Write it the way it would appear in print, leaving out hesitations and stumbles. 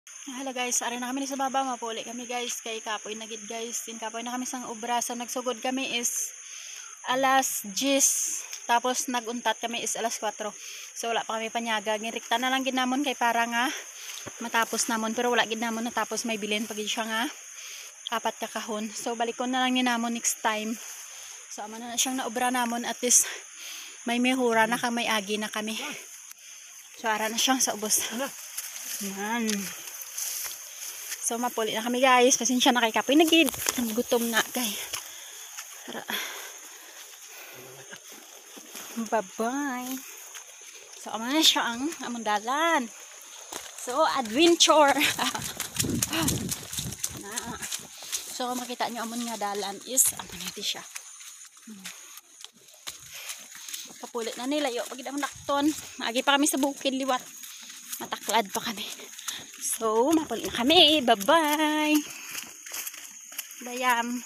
Hello guys, ari na kami ni sa baba, mapuli kami guys kay kapoy na gid guys. In kapoy na kami sang obra, so nagsugod kami is alas 10, tapos naguntat kami is alas 4. So wala pa kami panyaga, ginrikta na lang gid namon kay para nga matapos namon, pero wala gid namon natapos, may bilin pagid siya nga 4 ka kahon. So balikon na lang ni namon next time. So amo na siyang naobra namon, at least may mehura na kang may agi na kami. So ara na siyang sa ubos. Yan. So mapuli na kami guys. Pasensya na kay kapoy na gid. Gutom na kay. Bye-bye. So amo na siya ang among dalan. So adventure. So kung makita nyo amon nga dalan is amo na siya. Kapulit na nila yo pag ang nakton. Agi pa kami sa bukid liwat. Mataklad pa kami. So, mapuli na kami. Bye-bye. Bayam.